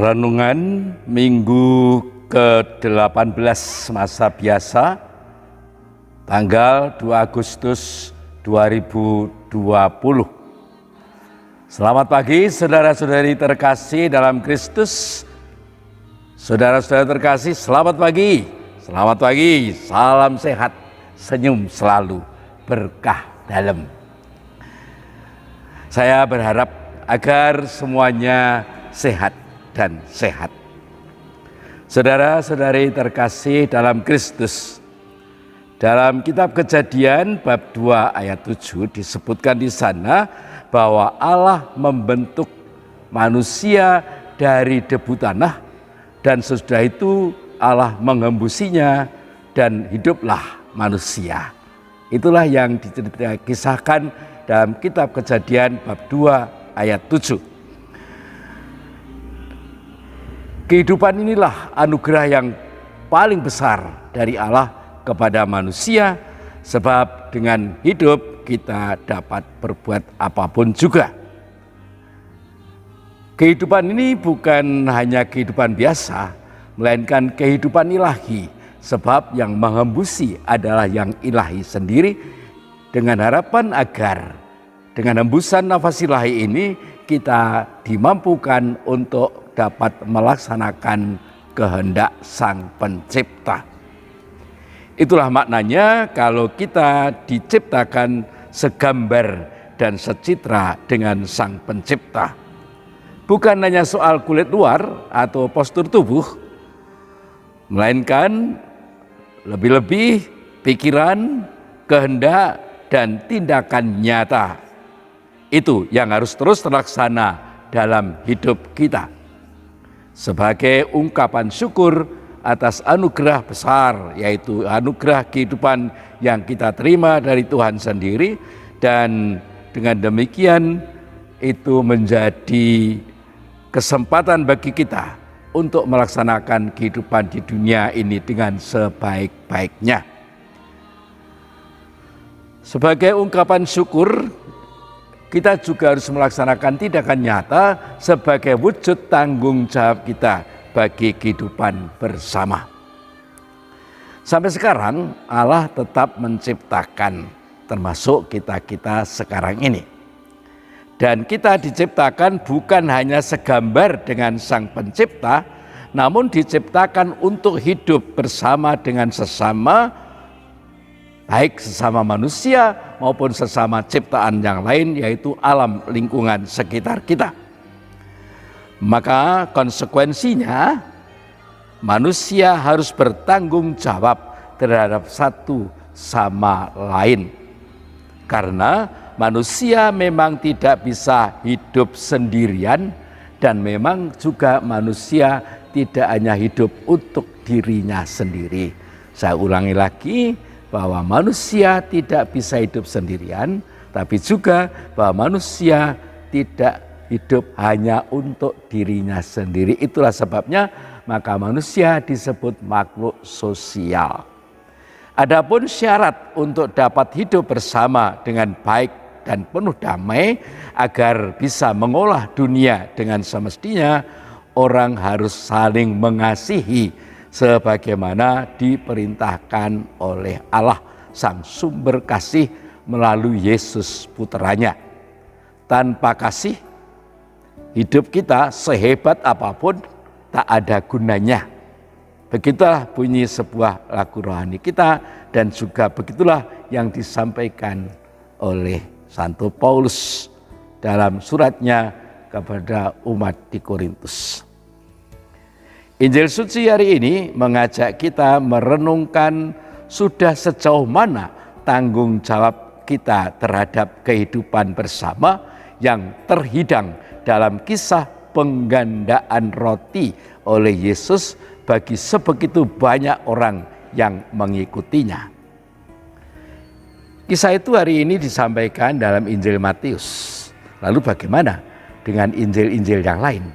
Renungan Minggu ke-18 masa biasa, tanggal 2 Agustus 2020. Selamat pagi saudara-saudari terkasih dalam Kristus. Saudara-saudara terkasih, selamat pagi. Selamat pagi, salam sehat, senyum selalu, berkah dalam. Saya berharap agar semuanya sehat dan sehat. Saudara-saudari terkasih dalam Kristus, dalam kitab Kejadian bab 2 ayat 7 disebutkan di sana bahwa Allah membentuk manusia dari debu tanah dan sesudah itu Allah mengembusinya dan hiduplah manusia. Itulah yang dikisahkan dalam kitab Kejadian bab 2 ayat 7. Kehidupan inilah anugerah yang paling besar dari Allah kepada manusia, sebab dengan hidup kita dapat berbuat apapun juga. Kehidupan ini bukan hanya kehidupan biasa, melainkan kehidupan ilahi, sebab yang mengembusi adalah yang ilahi sendiri, dengan harapan agar dengan hembusan nafas ilahi ini kita dimampukan untuk dapat melaksanakan kehendak Sang Pencipta. Itulah maknanya kalau kita diciptakan segambar dan secitra dengan Sang Pencipta. Bukan hanya soal kulit luar atau postur tubuh, melainkan lebih-lebih pikiran, kehendak, dan tindakan nyata. Itu yang harus terus terlaksana dalam hidup kita. Sebagai ungkapan syukur atas anugerah besar, yaitu anugerah kehidupan yang kita terima dari Tuhan sendiri, dan dengan demikian itu menjadi kesempatan bagi kita untuk melaksanakan kehidupan di dunia ini dengan sebaik-baiknya. Sebagai ungkapan syukur, kita juga harus melaksanakan tindakan nyata sebagai wujud tanggung jawab kita bagi kehidupan bersama. Sampai sekarang Allah tetap menciptakan, termasuk kita sekarang ini. Dan kita diciptakan bukan hanya segambar dengan Sang Pencipta, namun diciptakan untuk hidup bersama dengan sesama, baik sesama manusia maupun sesama ciptaan yang lain, yaitu alam lingkungan sekitar kita. Maka konsekuensinya manusia harus bertanggung jawab terhadap satu sama lain. Karena manusia memang tidak bisa hidup sendirian, dan memang juga manusia tidak hanya hidup untuk dirinya sendiri. Saya ulangi lagi, bahwa manusia tidak bisa hidup sendirian, tapi juga bahwa manusia tidak hidup hanya untuk dirinya sendiri. Itulah sebabnya maka manusia disebut makhluk sosial. Adapun syarat untuk dapat hidup bersama dengan baik dan penuh damai, agar bisa mengolah dunia dengan semestinya, orang harus saling mengasihi sebagaimana diperintahkan oleh Allah, Sang Sumber Kasih, melalui Yesus Putranya. Tanpa kasih, hidup kita sehebat apapun tak ada gunanya. Begitulah bunyi sebuah lagu rohani kita, dan juga begitulah yang disampaikan oleh Santo Paulus dalam suratnya kepada umat di Korintus. Injil suci hari ini mengajak kita merenungkan sudah sejauh mana tanggung jawab kita terhadap kehidupan bersama yang terhidang dalam kisah penggandaan roti oleh Yesus bagi sebegitu banyak orang yang mengikutinya. Kisah itu hari ini disampaikan dalam Injil Matius. Lalu bagaimana dengan Injil-Injil yang lain?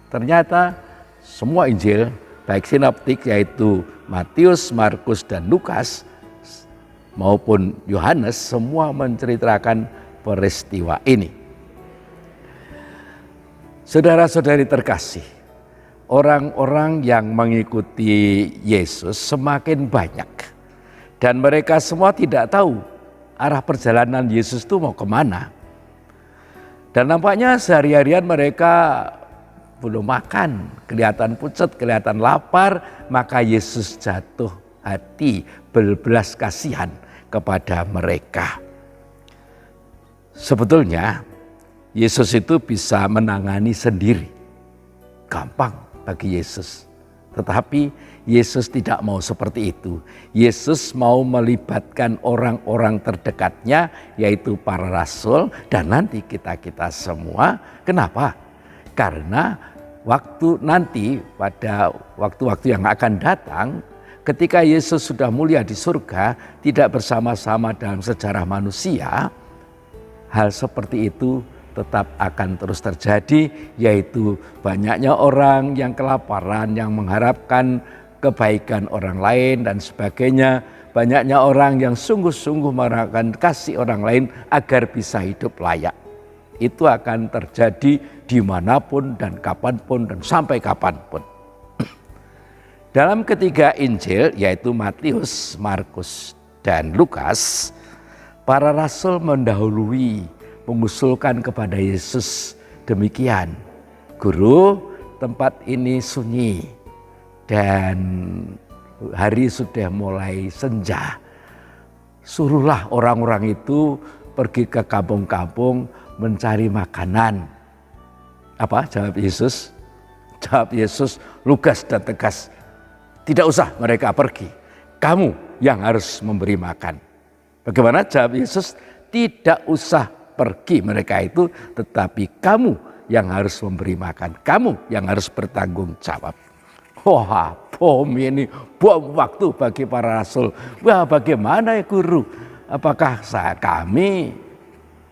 Ternyata semua Injil, baik sinoptik yaitu Matius, Markus, dan Lukas, maupun Yohanes, semua menceritakan peristiwa ini. Saudara-saudari terkasih, orang-orang yang mengikuti Yesus semakin banyak. Dan mereka semua tidak tahu arah perjalanan Yesus itu mau kemana. Dan nampaknya sehari-harian mereka belum makan, kelihatan pucat, kelihatan lapar, maka Yesus jatuh hati berbelas kasihan kepada mereka. Sebetulnya Yesus itu bisa menangani sendiri, gampang bagi Yesus. Tetapi Yesus tidak mau seperti itu. Yesus mau melibatkan orang-orang terdekatnya, yaitu para rasul dan nanti kita-kita semua. Kenapa? Karena waktu nanti pada waktu-waktu yang akan datang, ketika Yesus sudah mulia di surga, tidak bersama-sama dalam sejarah manusia, hal seperti itu tetap akan terus terjadi, yaitu banyaknya orang yang kelaparan, yang mengharapkan kebaikan orang lain dan sebagainya. Banyaknya orang yang sungguh-sungguh mengharapkan kasih orang lain agar bisa hidup layak. Itu akan terjadi dimanapun dan kapanpun dan sampai kapanpun. Dalam ketiga Injil, yaitu Matius, Markus, dan Lukas, para rasul mendahului, mengusulkan kepada Yesus demikian, "Guru, tempat ini sunyi dan hari sudah mulai senja. Suruhlah orang-orang itu pergi ke kampung-kampung mencari makanan." Apa jawab Yesus? Jawab Yesus lugas dan tegas, "Tidak usah mereka pergi, kamu yang harus memberi makan." Bagaimana jawab Yesus? Tidak usah pergi mereka itu, tetapi kamu yang harus memberi makan, kamu yang harus bertanggung jawab. Wah, bom ini, bom waktu bagi para rasul. Wah, bagaimana ya guru? Apakah kami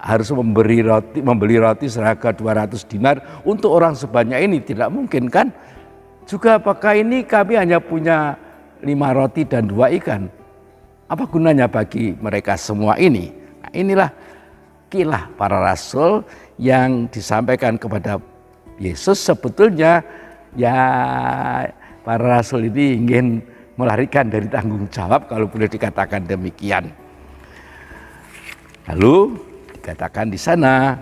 harus membeli roti seharga 200 dinar untuk orang sebanyak ini? Tidak mungkin kan? Juga apakah ini kami hanya punya 5 roti dan 2 ikan? Apa gunanya bagi mereka semua ini? Nah, inilah kilah para rasul yang disampaikan kepada Yesus. Sebetulnya ya para rasul ini ingin melarikan dari tanggung jawab, kalau boleh dikatakan demikian. Lalu dikatakan di sana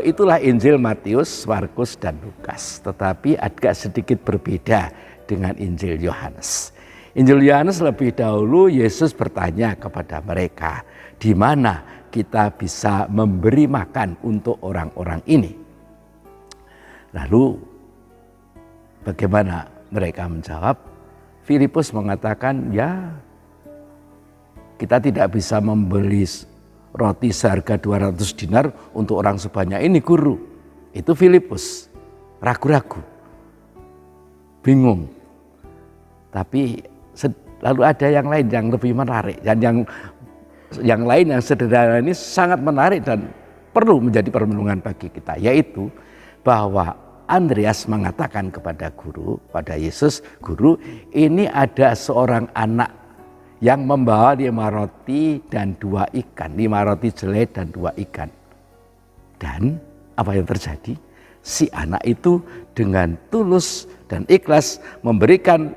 itulah Injil Matius, Markus, dan Lukas, tetapi agak sedikit berbeda dengan Injil Yohanes. Injil Yohanes lebih dahulu Yesus bertanya kepada mereka, di mana kita bisa memberi makan untuk orang-orang ini. Lalu bagaimana mereka menjawab? Filipus mengatakan, ya kita tidak bisa membeli roti seharga 200 dinar untuk orang sebanyak ini, guru. Itu Filipus, ragu-ragu, bingung. Tapi lalu ada yang lain yang lebih menarik, dan yang lain yang sederhana ini sangat menarik dan perlu menjadi permenungan bagi kita, yaitu bahwa Andreas mengatakan kepada pada Yesus, "Guru, ini ada seorang anak yang membawa 5 roti dan 2 ikan, 5 roti jelai dan 2 ikan." Dan apa yang terjadi? Si anak itu dengan tulus dan ikhlas memberikan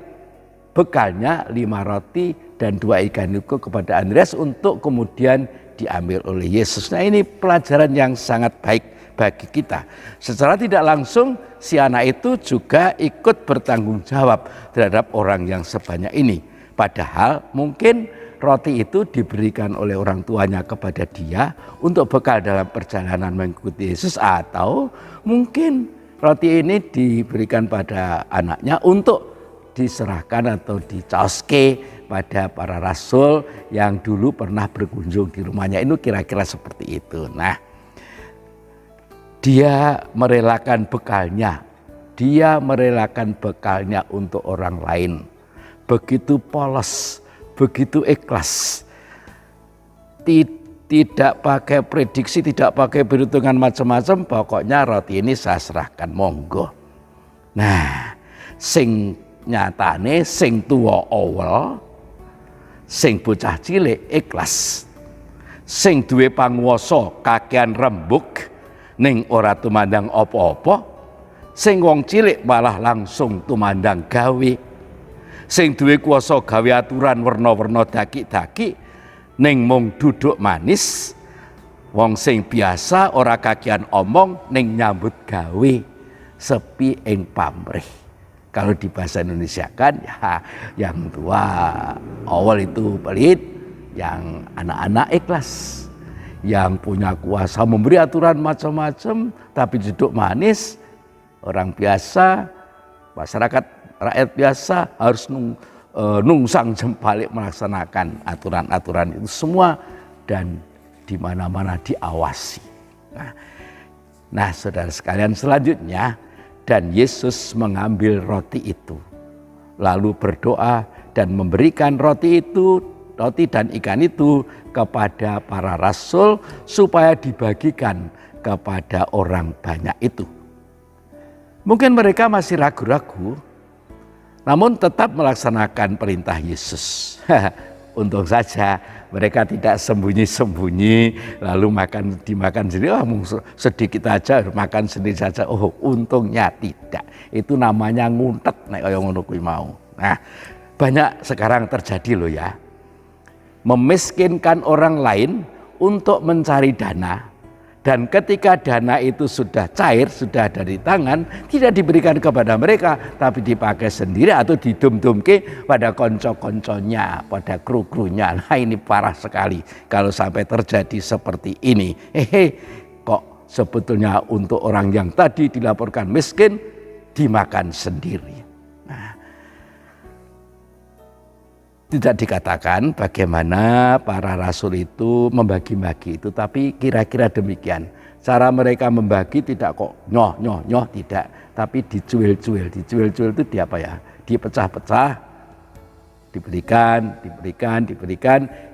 bekalnya 5 roti dan 2 ikan itu kepada Andreas untuk kemudian diambil oleh Yesus. Nah, ini pelajaran yang sangat baik bagi kita. Secara tidak langsung si anak itu juga ikut bertanggung jawab terhadap orang yang sebanyak ini. Padahal mungkin roti itu diberikan oleh orang tuanya kepada dia untuk bekal dalam perjalanan mengikuti Yesus, atau mungkin roti ini diberikan pada anaknya untuk diserahkan atau dicaoske pada para rasul yang dulu pernah berkunjung di rumahnya. Ini kira-kira seperti itu. Nah, dia merelakan bekalnya. Dia merelakan bekalnya untuk orang lain. Begitu polos, begitu ikhlas. Tidak pakai prediksi, tidak pakai perhitungan macam-macam, pokoknya roti ini saya serahkan, monggo. Nah, sing nyatane sing tuwa awel, sing bocah cilik ikhlas, sing duwe panguwasa kakean rembug ning ora tumandang apa-apa, Sing wong cilik malah langsung tumandang gawe. Sing duwe kuasa gawe aturan werna-werna daki-daki ning mung duduk manis. Wong sing biasa ora kagian omong ning nyambut gawe, sepi ing pamrih. Kalau di bahasa Indonesia kan ya yang tua awal itu pelit, yang anak-anak ikhlas, yang punya kuasa memberi aturan macam-macam tapi duduk manis. Orang biasa, masyarakat rakyat biasa harus nungsang jempalik melaksanakan aturan-aturan itu semua dan di mana-mana diawasi. Nah, saudara sekalian, selanjutnya dan Yesus mengambil roti itu, lalu berdoa dan memberikan roti dan ikan itu kepada para rasul supaya dibagikan kepada orang banyak itu. Mungkin mereka masih ragu-ragu, namun tetap melaksanakan perintah Yesus. Untung saja mereka tidak sembunyi-sembunyi lalu dimakan sendiri. Sedikit aja makan sendiri saja. Oh, untungnya tidak. Itu namanya nguntet nek kaya ngono kuwi mau. Nah, banyak sekarang terjadi loh ya. Memiskinkan orang lain untuk mencari dana. Dan ketika dana itu sudah cair, sudah ada di tangan, tidak diberikan kepada mereka, tapi dipakai sendiri atau didum-dumke pada konco-konconya, pada kru-krunya. Nah, ini parah sekali kalau sampai terjadi seperti ini. Kok sebetulnya untuk orang yang tadi dilaporkan miskin, dimakan sendiri. Nah, tidak dikatakan bagaimana para rasul itu membagi-bagi itu, tapi kira-kira demikian. Cara mereka membagi tidak kok nyoh tidak, tapi dicuil-cuil. Dicuil-cuil itu dipecah-pecah, diberikan.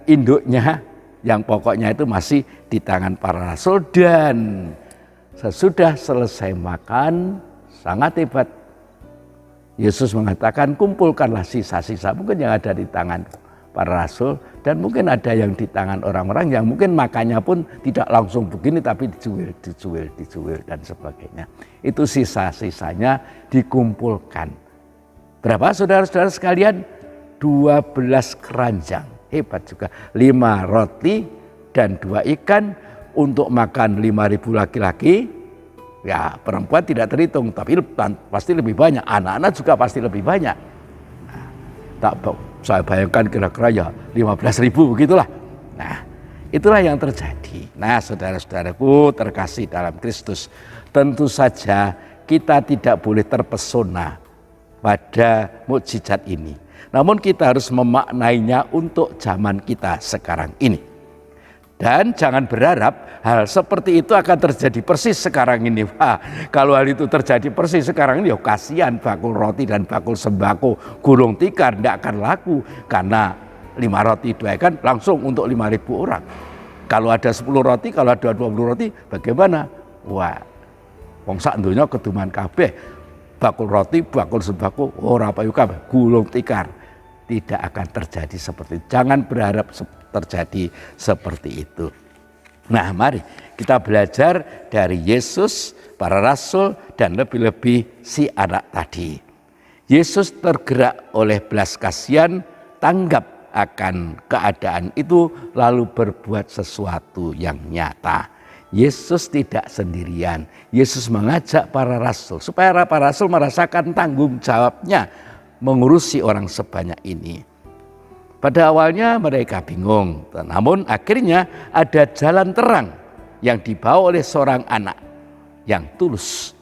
Induknya yang pokoknya itu masih di tangan para rasul, dan sesudah selesai makan sangat hebat. Yesus mengatakan kumpulkanlah sisa-sisa mungkin yang ada di tangan para rasul dan mungkin ada yang di tangan orang-orang yang mungkin makannya pun tidak langsung begini tapi dicuil dan sebagainya. Itu sisa-sisanya dikumpulkan. Berapa saudara-saudara sekalian? 12 keranjang. Hebat juga. 5 roti dan 2 ikan untuk makan 5.000 laki-laki. Ya, perempuan tidak terhitung, tapi pasti lebih banyak. Anak-anak juga pasti lebih banyak. Nah, saya bayangkan kira-kira ya 15.000 begitulah. Nah, itulah yang terjadi. Nah, saudara-saudaraku terkasih dalam Kristus, tentu saja kita tidak boleh terpesona pada mukjizat ini. Namun kita harus memaknainya untuk zaman kita sekarang ini. Dan jangan berharap hal seperti itu akan terjadi persis sekarang ini. Wah, kalau hal itu terjadi persis sekarang ini, ya kasihan bakul roti dan bakul sembako gulung tikar tidak akan laku. Karena 5 roti 2 ikan langsung untuk 5.000 orang. Kalau ada 10 roti, kalau ada 20 roti, bagaimana? Wah, wong sak donya keduman kabeh. Bakul roti, bakul sembako, ora payu kabeh, gulung tikar. Tidak akan terjadi seperti itu. Jangan berharap terjadi seperti itu. Nah, mari kita belajar dari Yesus, para rasul, dan lebih-lebih si anak tadi. Yesus tergerak oleh belas kasihan, tanggap akan keadaan itu, lalu berbuat sesuatu yang nyata. Yesus tidak sendirian. Yesus mengajak para rasul supaya para rasul merasakan tanggung jawabnya mengurusi orang sebanyak ini. Pada awalnya mereka bingung, namun akhirnya ada jalan terang yang dibawa oleh seorang anak yang tulus.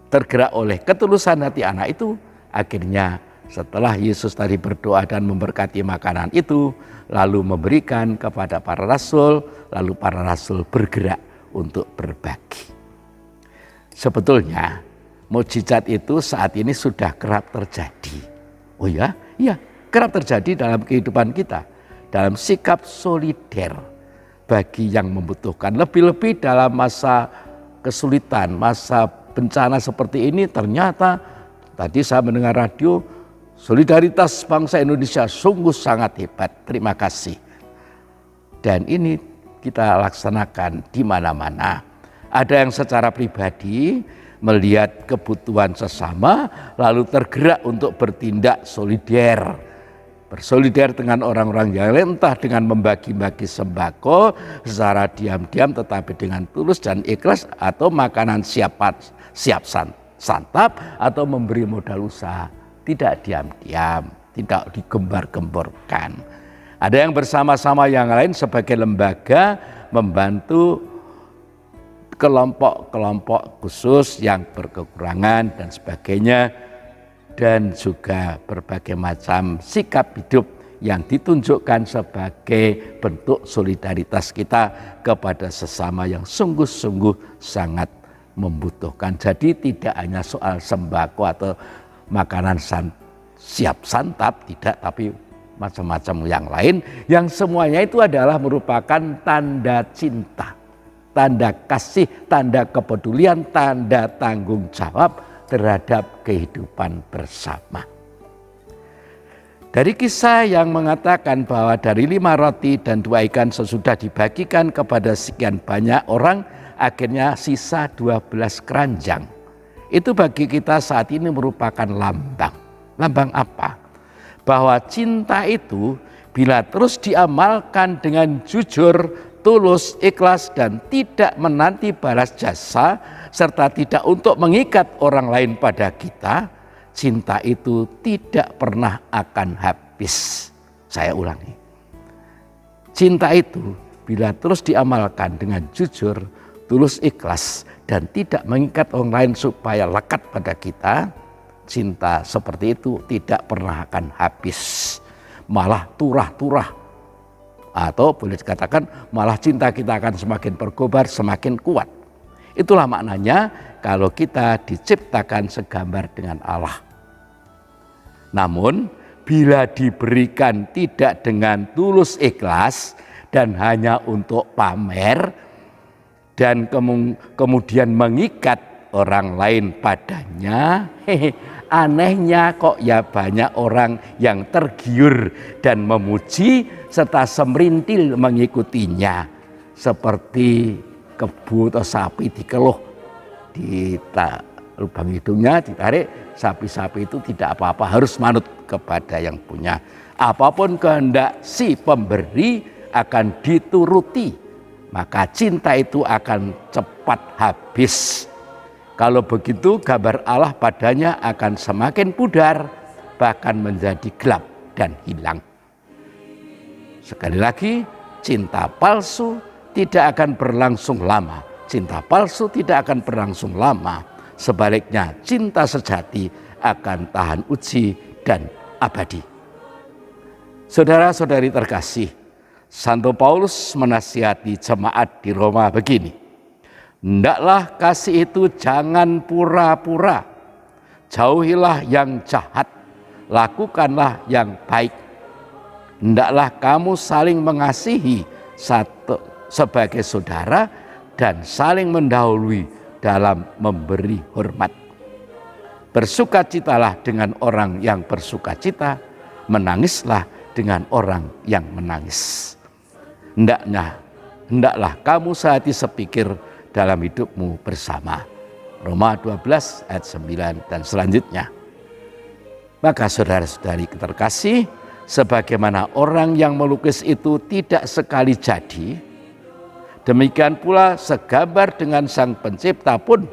Tergerak oleh ketulusan hati anak itu, akhirnya setelah Yesus tadi berdoa dan memberkati makanan itu, lalu memberikan kepada para rasul, lalu para rasul bergerak untuk berbagi. Sebetulnya mukjizat itu saat ini sudah kerap terjadi. Oh ya? Iya. Kerap terjadi dalam kehidupan kita, dalam sikap solider bagi yang membutuhkan. Lebih-lebih dalam masa kesulitan, masa bencana seperti ini, ternyata tadi saya mendengar radio, solidaritas bangsa Indonesia sungguh sangat hebat. Terima kasih. Dan ini kita laksanakan di mana-mana. Ada yang secara pribadi, melihat kebutuhan sesama, lalu tergerak untuk bertindak solider. Bersolider dengan orang-orang yang lain, entah dengan membagi-bagi sembako secara diam-diam tetapi dengan tulus dan ikhlas, atau makanan siap santap, atau memberi modal usaha. Tidak diam-diam, tidak digembar-gemborkan. Ada yang bersama-sama yang lain sebagai lembaga membantu kelompok-kelompok khusus yang berkekurangan dan sebagainya, dan juga berbagai macam sikap hidup yang ditunjukkan sebagai bentuk solidaritas kita kepada sesama yang sungguh-sungguh sangat membutuhkan. Jadi tidak hanya soal sembako atau makanan siap santap, tidak, tapi macam-macam yang lain, yang semuanya itu adalah merupakan tanda cinta, tanda kasih, tanda kepedulian, tanda tanggung jawab terhadap kehidupan bersama. Dari kisah yang mengatakan bahwa dari 5 roti dan 2 ikan sesudah dibagikan kepada sekian banyak orang, akhirnya sisa 12 keranjang. Itu bagi kita saat ini merupakan lambang. Lambang apa? Bahwa cinta itu bila terus diamalkan dengan jujur, tulus, ikhlas, dan tidak menanti balas jasa, serta tidak untuk mengikat orang lain pada kita, cinta itu tidak pernah akan habis. Saya ulangi. Cinta itu bila terus diamalkan dengan jujur, tulus, ikhlas, dan tidak mengikat orang lain supaya lekat pada kita, cinta seperti itu tidak pernah akan habis. Malah turah-turah. Atau boleh dikatakan malah cinta kita akan semakin berkobar, semakin kuat. Itulah maknanya kalau kita diciptakan segambar dengan Allah. Namun bila diberikan tidak dengan tulus ikhlas dan hanya untuk pamer dan kemudian mengikat orang lain padanya, anehnya kok ya banyak orang yang tergiur dan memuji serta semerintil mengikutinya, seperti kebu atau sapi dikeluh di lubang hidungnya ditarik, sapi-sapi itu tidak apa-apa, harus manut kepada yang punya. Apapun kehendak si pemberi akan dituruti, maka cinta itu akan cepat habis. Kalau begitu gambar Allah padanya akan semakin pudar, bahkan menjadi gelap dan hilang. Sekali lagi, cinta palsu tidak akan berlangsung lama. Cinta palsu tidak akan berlangsung lama. Sebaliknya, cinta sejati akan tahan uji dan abadi. Saudara-saudari terkasih, Santo Paulus menasihati jemaat di Roma begini. Hendaklah kasih itu jangan pura-pura. Jauhilah yang jahat, lakukanlah yang baik. Hendaklah kamu saling mengasihi sebagai saudara dan saling mendahului dalam memberi hormat. Bersukacitalah dengan orang yang bersukacita, menangislah dengan orang yang menangis. Hendaklah kamu sehati sepikir dalam hidupmu bersama. Roma 12 ayat 9 dan selanjutnya. Maka saudara-saudari terkasih, sebagaimana orang yang melukis itu tidak sekali jadi, demikian pula segambar dengan Sang Pencipta pun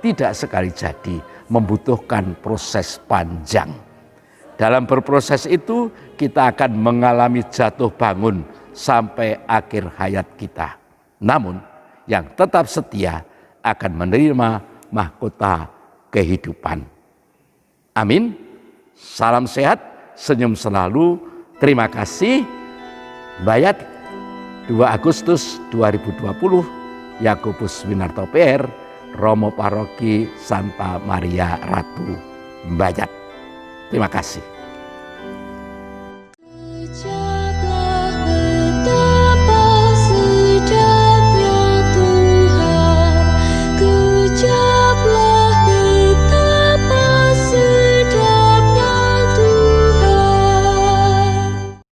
tidak sekali jadi, membutuhkan proses panjang. Dalam berproses itu kita akan mengalami jatuh bangun sampai akhir hayat kita. Namun yang tetap setia akan menerima mahkota kehidupan. Amin. Salam sehat, senyum selalu. Terima kasih. Bayat 2 Agustus 2020, Yakobus Winarto PR, Romo Paroki Santa Maria Ratu Mbayat. Terima kasih.